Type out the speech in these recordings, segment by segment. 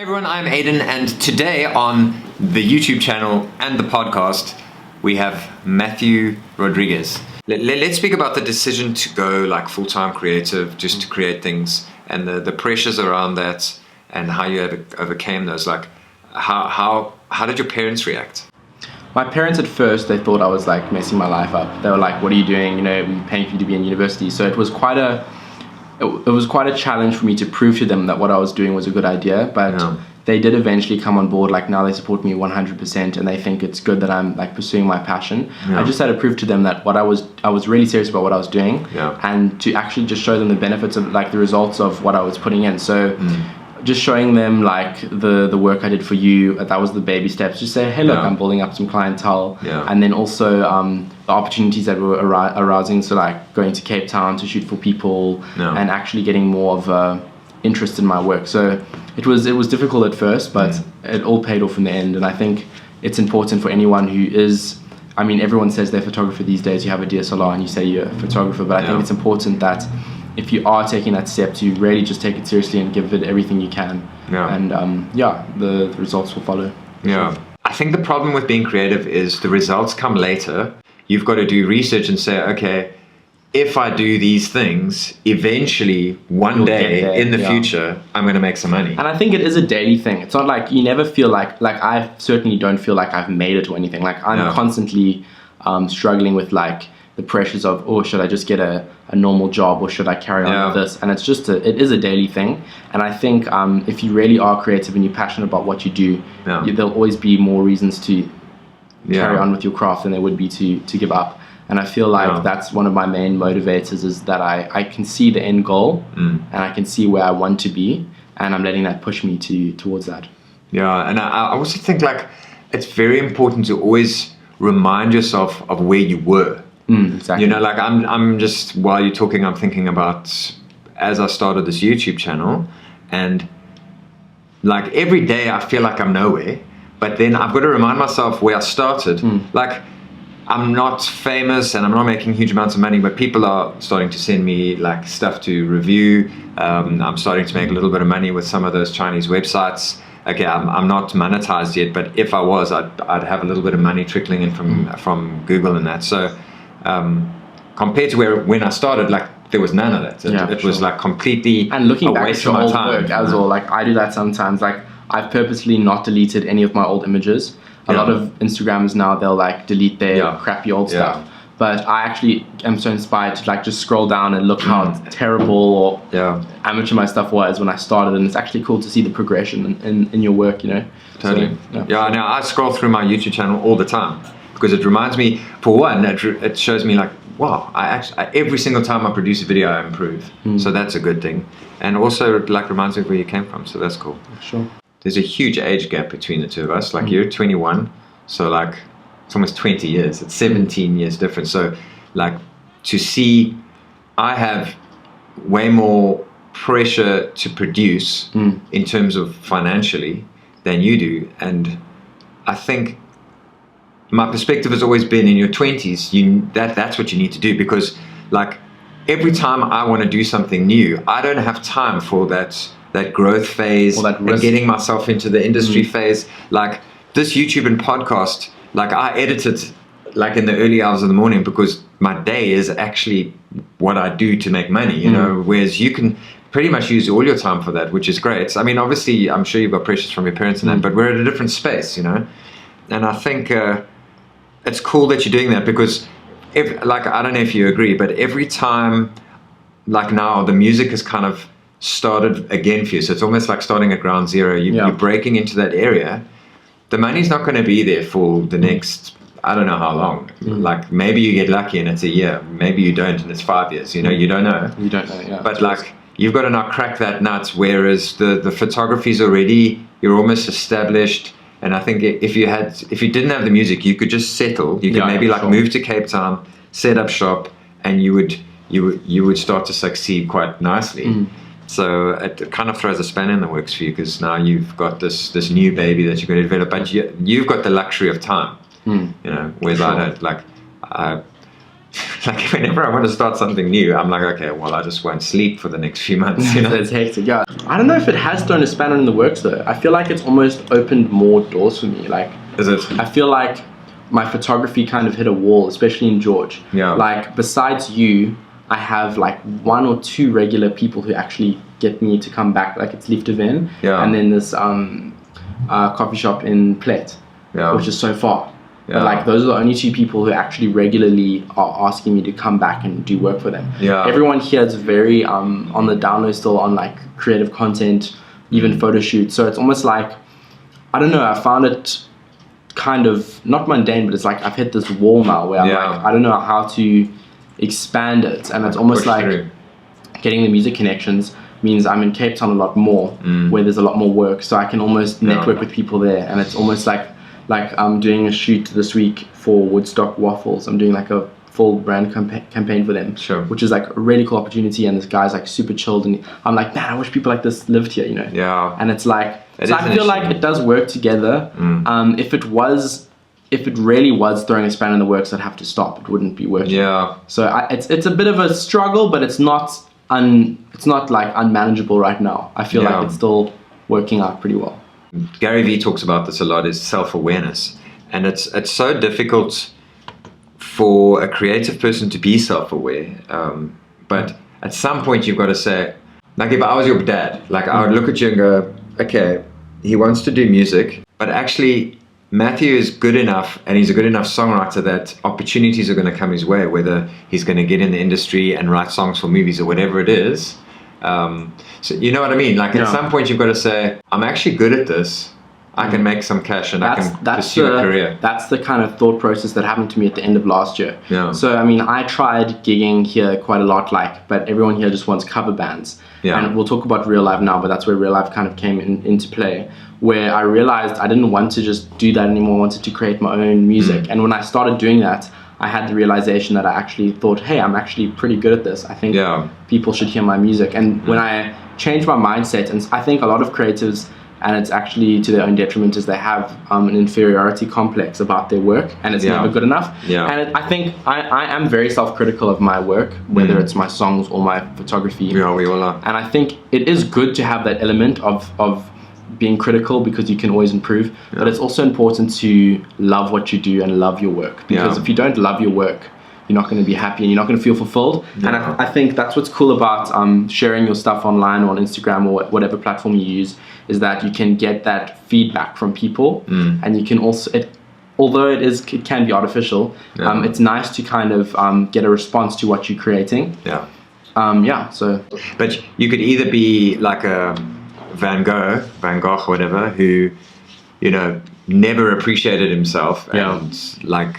Hey everyone, I'm Aiden, and today on the YouTube channel and the podcast, we have Mathew Rodriguez. Let's speak about the decision to go like full-time creative, just to create things, and the pressures around that, and how you overcame those. Like, how did your parents react? My parents at first, they thought I was like messing my life up. They were like, "What are you doing? You know, we're paying for you to be in university." So it was quite a challenge for me to prove to them that what I was doing was a good idea. But they did eventually come on board. Like now they support me 100%, and they think it's good that I'm like pursuing my passion. I just had to prove to them that I was really serious about what I was doing, and to actually just show them the benefits of like the results of what I was putting in. So just showing them like the work I did for you, that was the baby steps. Just say, hey, look, I'm building up some clientele, and then also the opportunities that were arising. So like going to Cape Town to shoot for people, and actually getting more of a interest in my work. So it was difficult at first, but it all paid off in the end. And I think it's important for anyone who is, I mean, everyone says they're a photographer these days. You have a DSLR and you say you're a photographer, but I think it's important that if you are taking that step, to really just take it seriously and give it everything you can. And the results will follow. I think the problem with being creative is the results come later. You've got to do research and say, okay, if I do these things, eventually one day in the future, I'm going to make some money. And I think it is a daily thing. It's not like you never feel like I certainly don't feel like I've made it or anything. Like I'm constantly struggling with like the pressures of, oh, should I just get a normal job or should I carry on with this? And it's just it is a daily thing. And I think if you really are creative and you're passionate about what you do, there'll always be more reasons to carry on with your craft than there would be to give up. And I feel like that's one of my main motivators, is that I can see the end goal and I can see where I want to be, and I'm letting that push me towards that. Yeah, and I also think like it's very important to always remind yourself of where you were. Exactly. You know, like I'm just, while you're talking, I'm thinking about as I started this YouTube channel, and like every day I feel like I'm nowhere, but then I've got to remind myself where I started. Like I'm not famous and I'm not making huge amounts of money, but people are starting to send me like stuff to review. I'm starting to make a little bit of money with some of those Chinese websites. Okay, I'm not monetized yet, but if I was, I'd have a little bit of money trickling in from Google and that. So compared to when I started, like there was none of that. It was like completely and looking back waste at of my old time work as well. Like I do that sometimes. Like I've purposely not deleted any of my old images. A lot of Instagrams now, they'll like delete their crappy old stuff. But I actually am so inspired to like just scroll down and look how terrible or amateur my stuff was when I started, and it's actually cool to see the progression in your work, you know. Totally. So, now I scroll through my YouTube channel all the time because it reminds me, for one, it shows me like, wow, every single time I produce a video, I improve. So that's a good thing, and also it like reminds me of where you came from. So that's cool. Sure. There's a huge age gap between the two of us. Like you're 21, so like it's almost 20 years. It's 17 years difference. So like to see, I have way more pressure to produce in terms of financially than you do. And I think my perspective has always been in your 20s, that's what you need to do, because like every time I want to do something new, I don't have time for that growth phase and getting myself into the industry phase. Like this YouTube and podcast, like I edit it like in the early hours of the morning because my day is actually what I do to make money, you know, whereas you can pretty much use all your time for that, which is great. I mean, obviously I'm sure you've got pressures from your parents and that, but we're at a different space, you know. And I think it's cool that you're doing that, because like, I don't know if you agree, but every time, like now the music has kind of started again for you, so it's almost like starting at ground zero. You're breaking into that area. The money's not going to be there for the next, I don't know how long. Like maybe you get lucky and it's a year, maybe you don't and it's 5 years, you know. You don't know, but like you've got to now crack that nut, whereas the photography's already, you're almost established. And I think if you didn't have the music, you could just settle. You could maybe move to Cape Town, set up shop, and you would start to succeed quite nicely. So it kind of throws a spanner in the works for you, because now you've got this new baby that you're going to develop, but you've got the luxury of time, you know, whereas I don't. Like like whenever I want to start something new, I'm like, okay, well, I just won't sleep for the next few months. You know, It's hectic. Yeah, I don't know if it has thrown a spanner in the works though. I feel like it's almost opened more doors for me. Like, is it? I feel like my photography kind of hit a wall, especially in George. Yeah. Like, besides you, I have like 1 or 2 regular people who actually get me to come back. Like, it's Liefdevin, Yeah. and then this coffee shop in Plet, Yeah. which is so far. Yeah. But like, those are the only 2 people who actually regularly are asking me to come back and do work for them. Yeah. Everyone here is very on the down low still on like creative content, even photo shoots. So it's almost like, I don't know, I found it kind of not mundane, but it's like I've hit this wall now where I'm like, I don't know how to expand it, and it's almost like getting the music connections means I'm in Cape Town a lot more, where there's a lot more work, so I can almost network with people there, and it's almost like I'm doing a shoot this week for Woodstock Waffles. I'm doing like a full brand campaign for them, which is like a really cool opportunity, and this guy's like super chilled, and I'm like, man, I wish people like this lived here, you know. Yeah. And it's like, so I feel like it does work together. If it really was throwing a spanner in the works, I'd have to stop. It wouldn't be working. Yeah. So it's a bit of a struggle, but it's not like unmanageable right now. I feel like it's still working out pretty well. Gary Vee talks about this a lot, is self-awareness, and it's so difficult for a creative person to be self-aware, but at some point you've got to say, like, if I was your dad, like, I would look at you and go, okay, he wants to do music, but actually Mathew is good enough, and he's a good enough songwriter that opportunities are going to come his way, whether he's going to get in the industry and write songs for movies or whatever it is. So you know what I mean? Like, at some point you've got to say, I'm actually good at this. I can make some cash, and I can pursue a career. That's the kind of thought process that happened to me at the end of last year. Yeah. So, I mean, I tried gigging here quite a lot, but everyone here just wants cover bands. Yeah. And we'll talk about Real Life now, but that's where Real Life kind of came into play, where I realized I didn't want to just do that anymore. I wanted to create my own music. And when I started doing that, I had the realization that I actually thought, hey, I'm actually pretty good at this. I think people should hear my music. And when I changed my mindset, and I think a lot of creatives, and it's actually to their own detriment, is they have an inferiority complex about their work, and it's never good enough. And I think I am very self-critical of my work, whether it's my songs or my photography. Yeah, we all are. And I think it is good to have that element of being critical, because you can always improve, but it's also important to love what you do and love your work, because if you don't love your work, you're not going to be happy and you're not going to feel fulfilled. And I think that's what's cool about sharing your stuff online or on Instagram or whatever platform you use, is that you can get that feedback from people, and you can also, although it can be artificial, it's nice to kind of get a response to what you're creating. So. But you could either be like a Van Gogh, whatever, who, you know, never appreciated himself and like,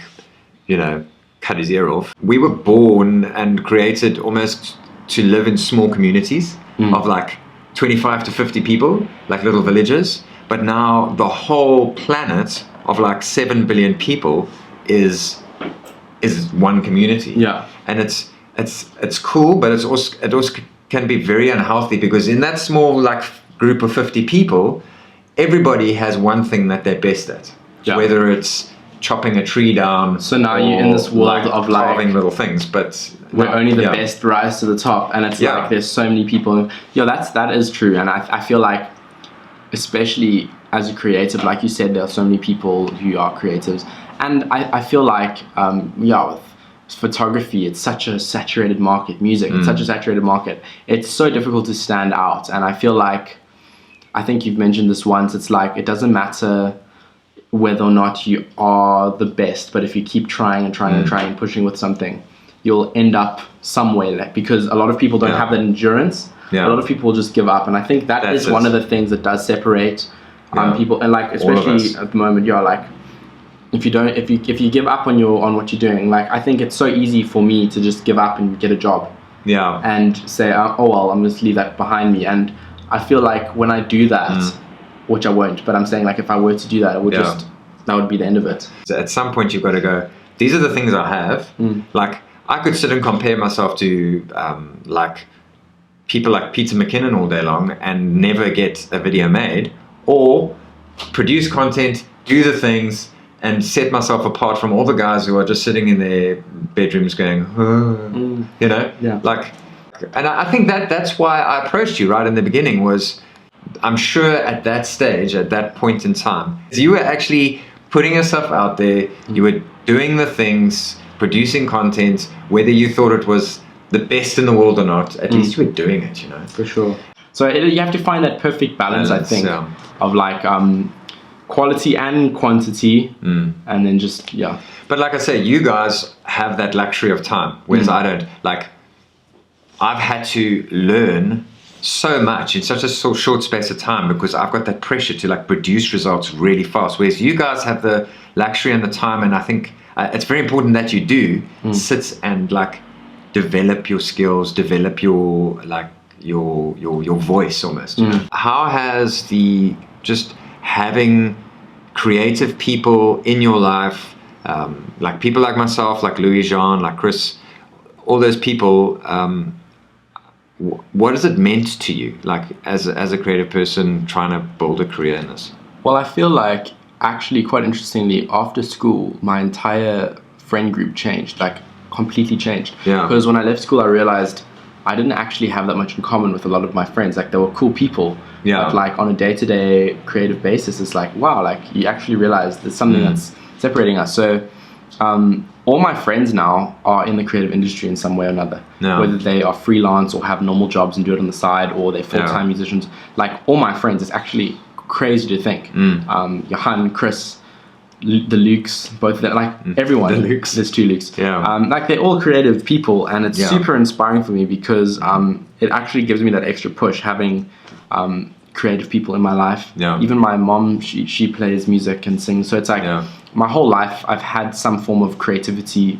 you know, cut his ear off. We were born and created almost to live in small communities of like 25 to 50 people, like little villages. But now the whole planet of like 7 billion people is one community. And it's cool, but it also can be very unhealthy, because in that small like group of 50 people, everybody has one thing that they're best at, whether it's chopping a tree down. So now you're in this world of like carving little things, but where only the best rise to the top, and it's like there's so many people. That is true, and I feel like, especially as a creative, like you said, there are so many people who are creatives, and I feel like with photography, it's such a saturated market. Music, it's such a saturated market. It's so difficult to stand out, and I feel like, I think you've mentioned this once, it's like, it doesn't matter whether or not you are the best, but if you keep trying and trying and trying and pushing with something, you'll end up somewhere, because a lot of people don't have that endurance. A lot of people just give up, and I think that's one of the things that does separate people, and like, especially at the moment, like, if you give up on what you're doing, like, I think it's so easy for me to just give up and get a job and say, oh well, I'm just leave that behind me. And I feel like when I do that, which I won't, but I'm saying, like, if I were to do that, it would that would be the end of it. So at some point you've got to go, these are the things I have. Like, I could sit and compare myself to like people like Peter McKinnon all day long and never get a video made, or produce content, do the things, and set myself apart from all the guys who are just sitting in their bedrooms going, oh, you know, like, and I think that's why I approached you right in the beginning. Was I'm sure at that stage, at that point in time, you were actually putting yourself out there. You were doing the things, producing content, whether you thought it was the best in the world or not, at least you were doing it, you know. For sure. So you have to find that perfect balance, I think, of like quality and quantity, and then just, But like I say, you guys have that luxury of time, whereas I don't. Like, I've had to learn so much in such a short space of time because I've got that pressure to like produce results really fast, whereas you guys have the luxury and the time, and I think it's very important that you do sit and like develop your skills, develop your like your voice almost. How has the just having creative people in your life, like people like myself, like Louis, Jean, like Chris, all those people, what has it meant to you, like as a creative person trying to build a career in this? Well, I feel like actually quite interestingly, after school, my entire friend group changed, like completely changed. Because when I left school, I realized I didn't actually have that much in common with a lot of my friends. Like, they were cool people, but like on a day-to-day creative basis, it's like, wow, like you actually realize there's something that's separating us. So all my friends now are in the creative industry in some way or another, whether they are freelance or have normal jobs and do it on the side, or they're full-time musicians. Like, all my friends, it's actually crazy to think. Johan, Chris, the Lukes, both of them, like everyone. The Lukes. There's 2 Lukes. Like, they're all creative people, and it's super inspiring for me because it actually gives me that extra push having creative people in my life. Even my mom, she plays music and sings, so it's like my whole life I've had some form of creativity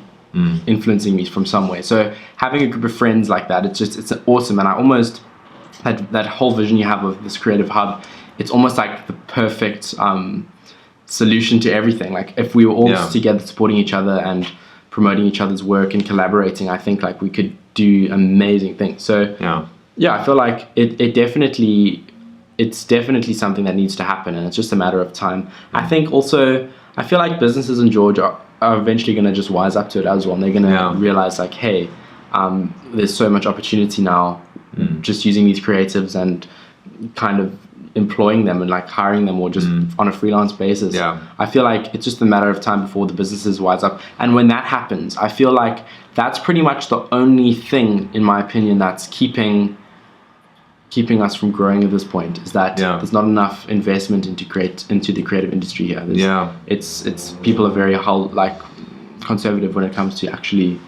influencing me from some way. So having a group of friends like that, it's awesome. And I almost that whole vision you have of this creative hub, it's almost like the perfect solution to everything. Like, if we were all together supporting each other and promoting each other's work and collaborating, I think like we could do amazing things. So I feel like it's definitely something that needs to happen, and it's just a matter of time. I think also, I feel like businesses in Georgia are eventually going to just wise up to it as well, and they're going to realize like, hey, there's so much opportunity now just using these creatives and kind of employing them and like hiring them, or just on a freelance basis. I feel like it's just a matter of time before the businesses wise up, and when that happens, I feel like that's pretty much the only thing, in my opinion, that's keeping us from growing at this point, is that there's not enough investment into the creative industry here. It's people are very like conservative when it comes to actually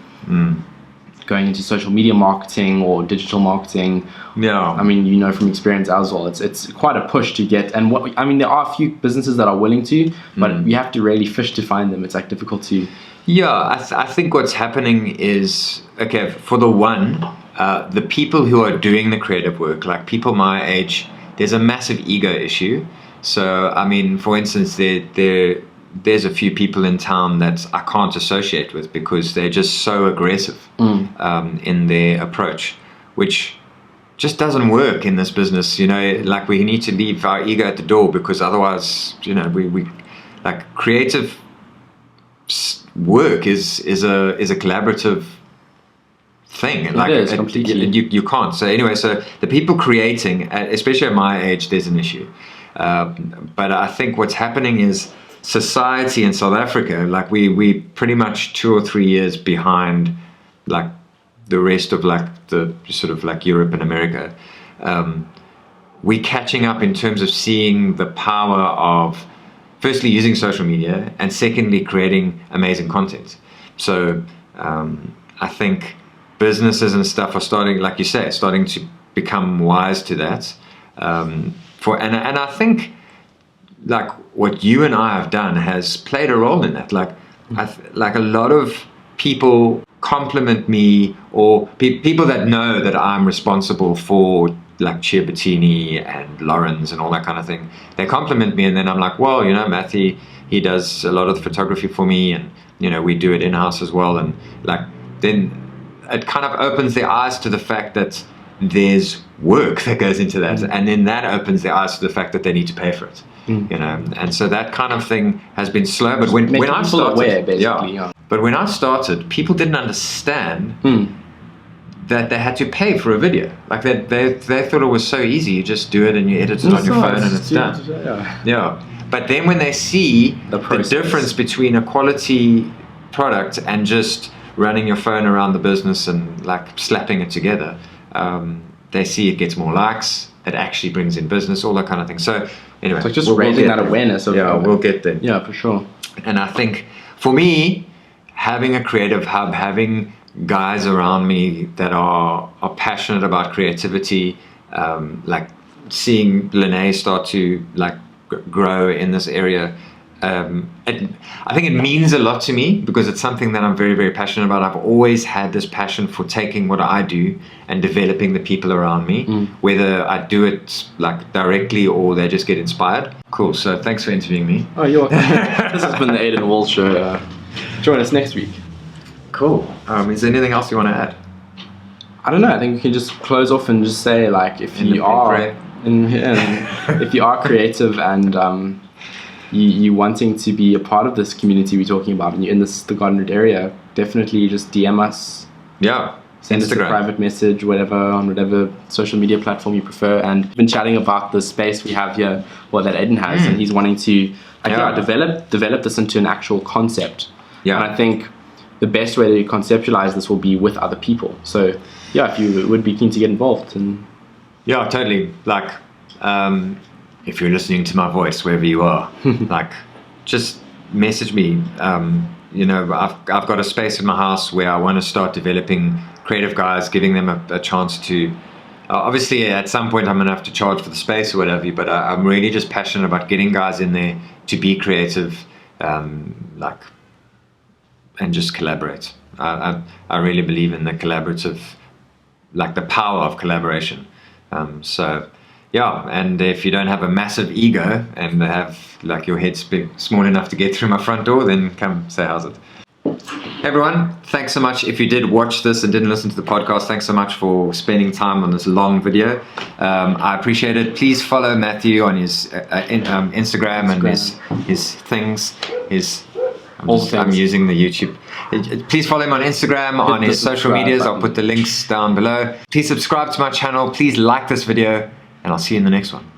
going into social media marketing or digital marketing. I mean, you know from experience as well, it's quite a push to get. And there are a few businesses that are willing to, but you have to really fish to find them. It's like difficult to. I think what's happening is, okay, for the one, the people who are doing the creative work, like people my age, there's a massive ego issue. So, I mean, for instance, there's a few people in town that I can't associate with because they're just so aggressive in their approach, which just doesn't work in this business. You know, like, we need to leave our ego at the door, because otherwise, you know, we like, creative work is a collaborative thing. Like, it is completely. You can't. So anyway, so the people creating, especially at my age, there's an issue. But I think what's happening is society in South Africa, like we pretty much 2 or 3 years behind like the rest of like the sort of like Europe and America. We're catching up in terms of seeing the power of firstly using social media, and secondly creating amazing content. So I think businesses and stuff are starting, like you say, starting to become wise to that. And I think like what you and I have done has played a role in that. Like, like a lot of people compliment me, or people that know that I'm responsible for like Ciabattini and Lawrence and all that kind of thing. They compliment me, and then I'm like, well, you know, Mathew, he does a lot of the photography for me, and you know, we do it in-house as well. And like, then it kind of opens their eyes to the fact that there's work that goes into that, and then that opens their eyes to the fact that they need to pay for it. You know, and so that kind of thing has been slow. But when I started, aware, basically, yeah. But when I started, people didn't understand that they had to pay for a video. Like they thought it was so easy. You just do it and you edit it on your phone and it's done. Yeah. But then when they see the difference between a quality product and just running your phone around the business and like slapping it together, they see it gets more likes. It actually brings in business, all that kind of thing. So anyway, so just raising that awareness of we'll get there. Yeah, for sure. And I think for me, having a creative hub, having guys around me that are passionate about creativity, like seeing Lene start to like grow in this area, I think it means a lot to me because it's something that I'm very, very passionate about. I've always had this passion for taking what I do and developing the people around me, whether I do it like directly or they just get inspired. Cool. So thanks for interviewing me. Oh, you're welcome. This has been the Aidan Walls Show. Join us next week. Cool. Is there anything else you want to add? I don't know. I think we can just close off and just say, like, if you are creative and you wanting to be a part of this community we're talking about, and you're in the Garden Route area, definitely just DM us. Yeah. Send us a private message, whatever, on whatever social media platform you prefer. And we've been chatting about the space we have here, that Aidan has, and he's wanting to develop this into an actual concept. Yeah. And I think the best way to conceptualize this will be with other people. So yeah, if you would be keen to get involved. And yeah, totally. Like, if you're listening to my voice, wherever you are, like, just message me. You know, I've got a space in my house where I want to start developing creative guys, giving them a chance to, obviously at some point I'm going to have to charge for the space or whatever, but I'm really just passionate about getting guys in there to be creative, like, and just collaborate. I really believe in the collaborative, like the power of collaboration. So yeah, and if you don't have a massive ego and have like your head's small enough to get through my front door, then come say how's it. Hey everyone, thanks so much. If you did watch this and didn't listen to the podcast, thanks so much for spending time on this long video. I appreciate it. Please follow Mathew on his Instagram and his things. I'm using the YouTube. Please follow him on Instagram, on his social medias. I'll put the links down below. Please subscribe to my channel. Please like this video, and I'll see you in the next one.